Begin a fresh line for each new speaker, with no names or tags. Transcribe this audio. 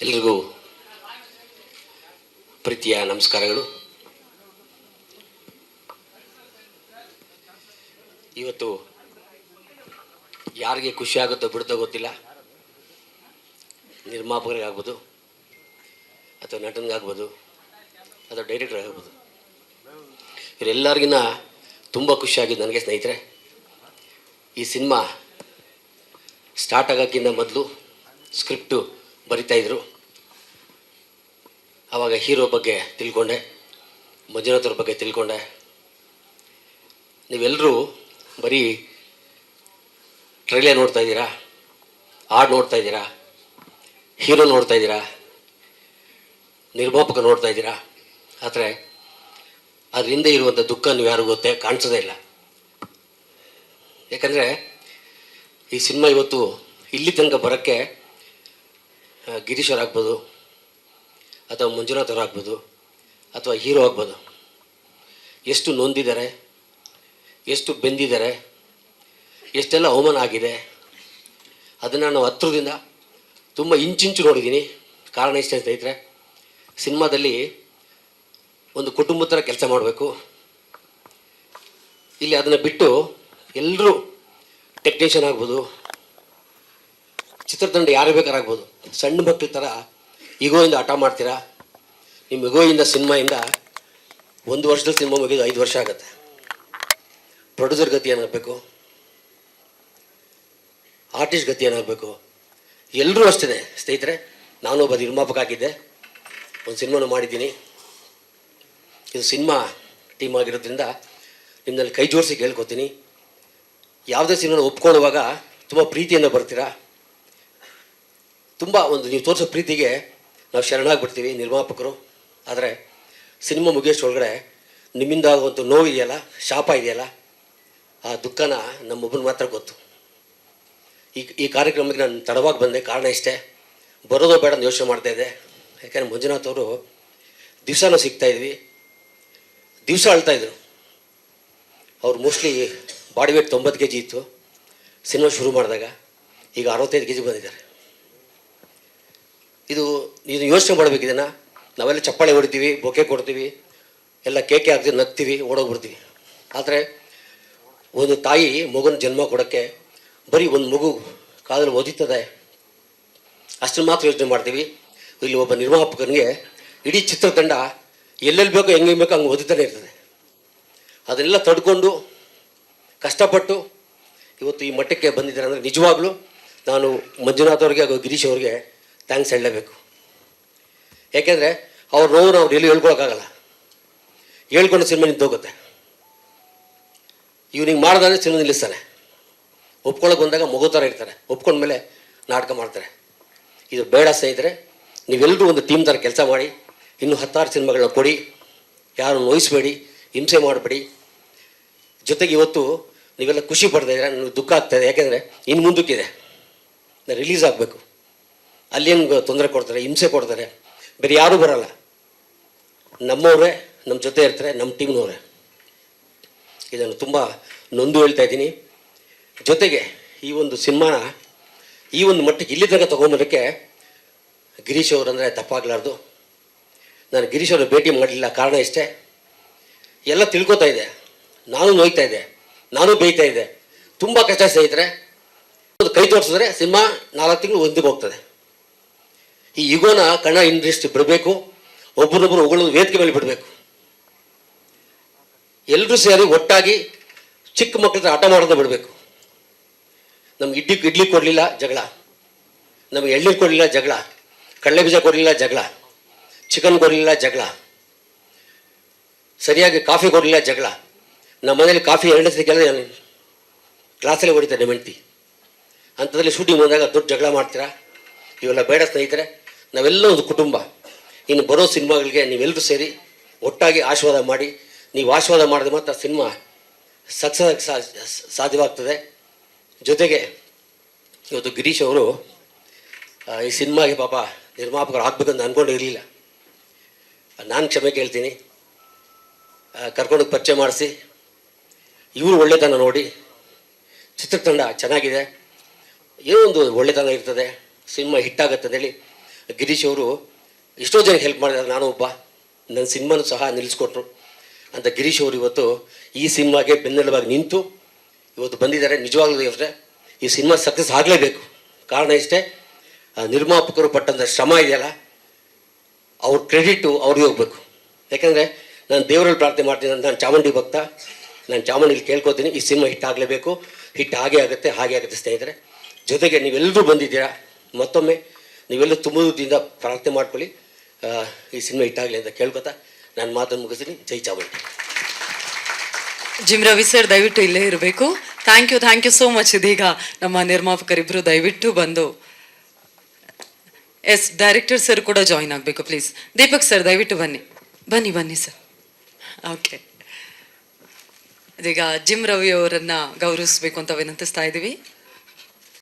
ಎಲ್ರಿಗೂ ಪ್ರೀತಿಯ ನಮಸ್ಕಾರಗಳು. ಇವತ್ತು ಯಾರಿಗೆ ಖುಷಿ ಆಗುತ್ತೋ ಬಿಡುತ್ತೋ ಗೊತ್ತಿಲ್ಲ. ನಿರ್ಮಾಪಕರಿಗಾಗ್ಬೋದು, ಅಥವಾ ನಟನಿಗಾಗ್ಬೋದು, ಅಥವಾ ಡೈರೆಕ್ಟರ್ ಆಗ್ಬೋದು. ಇವರೆಲ್ಲರಿಗಿನ್ನ ತುಂಬ ಖುಷಿಯಾಗಿದ್ದು ನನಗೆ ಸ್ನೇಹಿತರೆ, ಈ ಸಿನಿಮಾ ಸ್ಟಾರ್ಟ್ ಆಗೋಕ್ಕಿಂತ ಮೊದಲು ಸ್ಕ್ರಿಪ್ಟು ಬರಿತಾಯಿದ್ರು. ಆವಾಗ ಹೀರೋ ಬಗ್ಗೆ ತಿಳ್ಕೊಂಡೆ, ಮಂಜುನಾಥ್ ಅವ್ರ ಬಗ್ಗೆ ತಿಳ್ಕೊಂಡೆ. ನೀವೆಲ್ಲರೂ ಬರೀ ಟ್ರೈಲರ್ ನೋಡ್ತಾ ಇದ್ದೀರಾ, ಹಾಡು ನೋಡ್ತಾ ಇದ್ದೀರಾ, ಹೀರೋ ನೋಡ್ತಾ ಇದ್ದೀರಾ, ನಿರ್ಮಾಪಕ ನೋಡ್ತಾ ಇದ್ದೀರಾ. ಆದರೆ ಅದ್ರ ಹಿಂದೆ ಇರುವಂಥ ದುಃಖ ನೀವು ಯಾರು ಕಾಣಿಸೋದೇ ಇಲ್ಲ. ಯಾಕಂದರೆ ಈ ಸಿನಿಮಾ ಇವತ್ತು ಇಲ್ಲಿ ತನಕ ಬರೋಕ್ಕೆ ಗಿರೀಶ್ ಅವ್ರು ಆಗ್ಬೋದು, ಅಥವಾ ಮಂಜುನಾಥ್ ಅವ್ರು ಆಗ್ಬೋದು, ಅಥವಾ ಹೀರೋ ಆಗ್ಬೋದು, ಎಷ್ಟು ನೊಂದಿದ್ದಾರೆ, ಎಷ್ಟು ಬೆಂದಿದ್ದಾರೆ, ಎಷ್ಟೆಲ್ಲ ಅವಮಾನ ಆಗಿದೆ, ಅದನ್ನು ನಾವು ಹತ್ರದಿಂದ ತುಂಬ ಇಂಚಿಂಚು ನೋಡಿದ್ದೀನಿ. ಕಾರಣ ಇಷ್ಟ ಸ್ನೇಹಿತರೆ, ಸಿನಿಮಾದಲ್ಲಿ ಒಂದು ಕುಟುಂಬದ ಥರ ಕೆಲಸ ಮಾಡಬೇಕು. ಇಲ್ಲಿ ಅದನ್ನು ಬಿಟ್ಟು ಎಲ್ಲರೂ ಟೆಕ್ನಿಷಿಯನ್ ಆಗ್ಬೋದು, ಚಿತ್ರತಂಡ ಯಾರು ಬೇಕಾರಾಗ್ಬೋದು, ಸಣ್ಣ ಮಕ್ಕಳ ಥರ ಈಗೋಯಿಂದ ಆಟ ಮಾಡ್ತೀರಾ. ನಿಮ್ಮ ಈಗೋಯಿಂದ ಸಿನಿಮಾಯಿಂದ 1 ವರ್ಷದಲ್ಲಿ ಸಿನಿಮಾ ಮುಗಿದು 5 ವರ್ಷ ಆಗುತ್ತೆ. ಪ್ರೊಡ್ಯೂಸರ್ ಗತಿ ಏನಾಗಬೇಕು, ಆರ್ಟಿಸ್ಟ್ ಗತಿ ಏನಾಗಬೇಕು, ಎಲ್ಲರೂ ಅಷ್ಟೇ ಸ್ನೇಹಿತರೆ. ನಾನೊಬ್ಬ ನಿರ್ಮಾಪಕ ಆಗಿದ್ದೆ, ಒಂದು ಸಿನಿಮಾನು ಮಾಡಿದ್ದೀನಿ. ಇದು ಸಿನಿಮಾ ಟೀಮ್ ಆಗಿರೋದ್ರಿಂದ ನಿಮ್ಮಲ್ಲಿ ಕೈ ಜೋಡಿಸಿ ಕೇಳ್ಕೊತೀನಿ, ಯಾವುದೇ ಸಿನಿಮಾನ ಒಪ್ಕೊಳ್ಳುವಾಗ ತುಂಬ ಪ್ರೀತಿಯಿಂದ ಬರ್ತೀರಾ. ತುಂಬ ನೀವು ತೋರಿಸೋ ಪ್ರೀತಿಗೆ ನಾವು ಶರಣಾಗ್ಬಿಡ್ತೀವಿ ನಿರ್ಮಾಪಕರು. ಆದರೆ ಸಿನಿಮಾ ಮುಗಿಯೋಷ್ಟೊಳಗಡೆ ನಿಮ್ಮಿಂದ ಆಗುವಂಥ ನೋವು ಇದೆಯಲ್ಲ, ಶಾಪ ಇದೆಯಲ್ಲ, ಆ ದುಃಖನ ನಮ್ಮೊಬ್ಬನ ಮಾತ್ರ ಗೊತ್ತು. ಈ ಕಾರ್ಯಕ್ರಮಕ್ಕೆ ನಾನು ತಡವಾಗಿ ಬಂದೆ. ಕಾರಣ ಇಷ್ಟೇ, ಬರೋದೋ ಬೇಡ ಅಂತ ಯೋಚನೆ ಮಾಡ್ತಾಯಿದ್ದೆ. ಯಾಕೆಂದರೆ ಮಂಜುನಾಥ್ ಅವರು ದಿವಸನೂ ಸಿಗ್ತಾಯಿದ್ವಿ, ದಿವಸ ಅಳ್ತಾಯಿದ್ರು. ಅವ್ರು ಮೋಸ್ಟ್ಲಿ ಬಾಡಿ ವೇಟ್ 90 kg ಇತ್ತು ಸಿನಿಮಾ ಶುರು ಮಾಡಿದಾಗ. ಈಗ 65 kg ಬಂದಿದ್ದಾರೆ. ಇದು ಯೋಚನೆ ಮಾಡಬೇಕು. ಇದನ್ನು ನಾವೆಲ್ಲ ಚಪ್ಪಾಳೆ ಹೊಡಿತೀವಿ, ಬೊಕ್ಕೆ ಕೊಡ್ತೀವಿ, ಎಲ್ಲ ಕೇಕೆ ಹಾಕ್ತೀವಿ, ನಗ್ತೀವಿ, ಓಡೋಗ್ಬಿಡ್ತೀವಿ. ಆದರೆ ಒಂದು ತಾಯಿ ಮಗುನ ಜನ್ಮ ಕೊಡೋಕ್ಕೆ ಬರೀ ಒಂದು ಮಗು ಕಾಲದಲ್ಲಿ ಓದಿತ್ತದೆ ಅಷ್ಟನ್ನು ಮಾತ್ರ ಯೋಚನೆ ಮಾಡ್ತೀವಿ. ಇಲ್ಲಿ ಒಬ್ಬ ನಿರ್ಮಾಪಕನಿಗೆ ಇಡೀ ಚಿತ್ರತಂಡ ಎಲ್ಲೆಲ್ಲಿ ಬೇಕೋ ಹೆಂಗೆ ಬೇಕೋ ಹಂಗೆ ಓದಿತಾನೆ ಇರ್ತದೆ. ಅದನ್ನೆಲ್ಲ ತಡ್ಕೊಂಡು ಕಷ್ಟಪಟ್ಟು ಇವತ್ತು ಈ ಮಟ್ಟಕ್ಕೆ ಬಂದಿದ್ದಾರೆ ಅಂದರೆ ನಿಜವಾಗ್ಲೂ ನಾನು ಮಂಜುನಾಥ್ ಅವ್ರಿಗೆ ಹಾಗೂ ಗಿರೀಶ್ ಅವ್ರಿಗೆ ಥ್ಯಾಂಕ್ಸ್ ಹೇಳಲೇಬೇಕು. ಯಾಕೆಂದರೆ ಅವ್ರ ನೋವು ನಾವು ಎಲ್ಲಿ ಹೇಳ್ಕೊಳಕ್ಕಾಗಲ್ಲ, ಹೇಳ್ಕೊಂಡು ಸಿನಿಮಾ ನಿಂತೋಗುತ್ತೆ. ಇವ್ನಿಗೆ ಮಾಡ್ದಾನೆ ಸಿನಿಮಾ ನಿಲ್ಲಿಸ್ತಾನೆ, ಒಪ್ಕೊಳ್ಳೋಕೆ ಬಂದಾಗ ಮಗು ಥರ ಇರ್ತಾರೆ, ಒಪ್ಕೊಂಡ್ಮೇಲೆ ನಾಟಕ ಮಾಡ್ತಾರೆ. ಇದು ಬೇಡ ಸ್ನೇಹಿತರೆ. ನೀವೆಲ್ಲರೂ ಒಂದು ಟೀಮ್ ಥರ ಕೆಲಸ ಮಾಡಿ, ಇನ್ನೂ 10 ಸಿನಿಮಾಗಳನ್ನ ಕೊಡಿ, ಯಾರು ನೋಯಿಸಬೇಡಿ, ಹಿಂಸೆ ಮಾಡಬೇಡಿ. ಜೊತೆಗೆ ಇವತ್ತು ನೀವೆಲ್ಲ ಖುಷಿ ಪಡ್ತಾ ಇದ್ದೀರಾ, ನನಗೆ ದುಃಖ ಆಗ್ತಾಯಿದೆ. ಯಾಕೆಂದರೆ ಇನ್ನು ಮುಂದಕ್ಕಿದೆ, ರಿಲೀಸ್ ಆಗಬೇಕು. ಅಲ್ಲೇನು ತೊಂದರೆ ಕೊಡ್ತಾರೆ, ಹಿಂಸೆ ಕೊಡ್ತಾರೆ, ಬೇರೆ ಯಾರೂ ಬರೋಲ್ಲ. ನಮ್ಮವರೇ ನಮ್ಮ ಜೊತೆ ಇರ್ತಾರೆ, ನಮ್ಮ ಟೀಮ್ನವರೇ. ಇದನ್ನು ತುಂಬ ನೊಂದು ಹೇಳ್ತಾ ಇದ್ದೀನಿ. ಜೊತೆಗೆ ಈ ಒಂದು ಸಿನಿಮಾನ ಈ ಒಂದು ಮಟ್ಟಕ್ಕೆ ಇಲ್ಲಿ ತನಕ ತೊಗೊಂಬರೋಕ್ಕೆ ಗಿರೀಶ್ ಅವರು ಅಂದರೆ ತಪ್ಪಾಗಲಾರ್ದು. ನಾನು ಗಿರೀಶ್ ಅವರು ಭೇಟಿ ಮಾಡಲಿಲ್ಲ, ಕಾರಣ ಇಷ್ಟೇ. ಎಲ್ಲ ತಿಳ್ಕೊತಾ ಇದೆ, ನಾನು ನೋಯ್ತಾ ಇದ್ದೆ, ನಾನು ಬೇಯ್ತಾ ಇದ್ದೆ. ತುಂಬ ಕಷ್ಟ ಸ್ನೇಹಿತರೆ. ಒಂದು ಕೈ ತೋರಿಸಿದ್ರೆ ಸಿನಿಮಾ 4 ತಿಂಗಳು ಒಂದಿಗೆ ಹೋಗ್ತದೆ. ಈ ಯುಗೋನ ಕನ್ನಡ ಇಂಡಸ್ಟ್ರಿ ಬಿಡಬೇಕು, ಒಬ್ಬರೊಬ್ಬರು ಹೊಗಳೋದು ವೇದಿಕೆ ಮೇಲೆ ಬಿಡಬೇಕು. ಎಲ್ಲರೂ ಸೇರಿ ಒಟ್ಟಾಗಿ ಚಿಕ್ಕ ಮಕ್ಕಳ ಆಟ ಮಾಡೋದು ಬಿಡಬೇಕು. ನಮ್ಗೆ ಇಡ್ಲಿ ಕೊಡಲಿಲ್ಲ ಜಗಳ, ನಮಗೆ ಎಳ್ನೀರು ಕೊಡಲಿಲ್ಲ ಜಗಳ, ಕಡಲೆ ಬೀಜ ಕೊಡಲಿಲ್ಲ ಜಗಳ, ಚಿಕನ್ ಕೊಡಲಿಲ್ಲ ಜಗಳ, ಸರಿಯಾಗಿ ಕಾಫಿ ಕೊಡಲಿಲ್ಲ ಜಗಳ. ನಮ್ಮ ಮನೇಲಿ ಕಾಫಿ 2 ಸತಿ ಕೇಳಿದ್ರೆ ಗ್ಲಾಸಲ್ಲಿ ಹೊಡಿತಾರೆ ಮೆಂಟಿ. ಅಂಥದ್ರಲ್ಲಿ ಶೂಟಿಂಗ್ ಬಂದಾಗ ದೊಡ್ಡ ಜಗಳ ಮಾಡ್ತೀರಾ. ಇವೆಲ್ಲ ಬೇಡ ಸ್ನೇಹಿತರೆ. ನಾವೆಲ್ಲ ಒಂದು ಕುಟುಂಬ. ಇನ್ನು ಬರೋ ಸಿನಿಮಾಗಳಿಗೆ ನೀವೆಲ್ಲರೂ ಸೇರಿ ಒಟ್ಟಾಗಿ ಆಶೀರ್ವಾದ ಮಾಡಿ. ನೀವು ಆಶೀರ್ವಾದ ಮಾಡಿದ್ರೆ ಮಾತ್ರ ಸಿನಿಮಾ ಸಕ್ಸಸ್ ಸಾಧ್ಯವಾಗ್ತದೆ. ಜೊತೆಗೆ ಇವತ್ತು ಗಿರೀಶ್ ಅವರು ಈ ಸಿನಿಮಾಗೆ ಪಾಪ ನಿರ್ಮಾಪಕರು ಆಗಬೇಕಂತ ಅಂದ್ಕೊಂಡು ಇರಲಿಲ್ಲ. ನಾನು ಕ್ಷಮೆ ಕೇಳ್ತೀನಿ. ಕರ್ಕೊಂಡು ಪರಿಚಯ ಮಾಡಿಸಿ, ಇವರು ಒಳ್ಳೆತನ ನೋಡಿ ಚಿತ್ರತಂಡ ಚೆನ್ನಾಗಿದೆ, ಏನೋ ಒಂದು ಒಳ್ಳೆತನ ಇರ್ತದೆ, ಸಿನಿಮಾ ಹಿಟ್ಟಾಗುತ್ತೆ ಹೇಳಿ ಗಿರೀಶ್ ಅವರು ಎಷ್ಟೋ ಜನಕ್ಕೆ ಹೆಲ್ಪ್ ಮಾಡಿದ್ದಾರೆ, ನಾನು ಒಬ್ಬ, ನನ್ನ ಸಿನಿಮಾನು ಸಹ ನಿಲ್ಲಿಸ್ಕೊಟ್ರು ಅಂತ ಗಿರೀಶ್ ಅವರು ಇವತ್ತು ಈ ಸಿನಿಮಾಗೆ ಬೆನ್ನೆಲುಬಾಗಿ ನಿಂತು ಇವತ್ತು ಬಂದಿದ್ದಾರೆ. ನಿಜವಾಗ್ಲೂ ಇವರೇ ಈ ಸಿನಿಮಾ ಸಕ್ಸಸ್ ಆಗಲೇಬೇಕು. ಕಾರಣ ಇಷ್ಟೇ, ನಿರ್ಮಾಪಕರು ಪಟ್ಟಂಥ ಶ್ರಮ ಇದೆಯಲ್ಲ, ಅವ್ರ ಕ್ರೆಡಿಟು ಅವ್ರಿಗೆ ಹೋಗ್ಬೇಕು. ಯಾಕಂದರೆ ನಾನು ದೇವರಲ್ಲಿ ಪ್ರಾರ್ಥನೆ ಮಾಡ್ತೀನಿ, ನಾನು ಚಾಮುಂಡಿ ಭಕ್ತ, ನಾನು ಚಾಮುಂಡಿಲಿ ಕೇಳ್ಕೊತೀನಿ ಈ ಸಿನಿಮಾ ಹಿಟ್ ಆಗಲೇಬೇಕು. ಹಿಟ್ ಹಾಗೆ ಆಗುತ್ತೆ ಸ್ನೇಹಿತರೆ. ಜೊತೆಗೆ ನೀವೆಲ್ಲರೂ ಬಂದಿದ್ದೀರಾ, ಮತ್ತೊಮ್ಮೆ ನೀವೆಲ್ಲರೂ ತುಂಬದಿಂದ ಪ್ರಾರ್ಥನೆ ಮಾಡ್ಕೊಳ್ಳಿ, ಈ ಸಿನಿಮಾ ಹಿಟ್ ಆಗಲಿ ಅಂತ ಕೇಳ್ಕೊತಾ ನಾನು ಮಾತನ್ನು ಮುಗಿಸ್ತೀನಿ. ಜೈ ಚಾಮುಂಡಿ.
ಜಿಮ್ ರವಿ ಸರ್ ದಯವಿಟ್ಟು ಇಲ್ಲೇ ಇರಬೇಕು. Thank you so much. ಇದೀಗ ನಮ್ಮ ನಿರ್ಮಾಪಕರಿಬ್ಬರು ದಯವಿಟ್ಟು ಬಂದು, ಎಸ್ ಡೈರೆಕ್ಟರ್ ಸರ್ ಕೂಡ ಜಾಯಿನ್ ಆಗಬೇಕು ಪ್ಲೀಸ್. ದೀಪಕ್ ಸರ್ ದಯವಿಟ್ಟು ಬನ್ನಿ ಸರ್. ಓಕೆ, ಇದೀಗ ಜಿಮ್ ರವಿ ಅವರನ್ನು ಗೌರವಿಸಬೇಕು ಅಂತ ವಿನಂತಿಸ್ತಾ ಇದ್ದೀವಿ.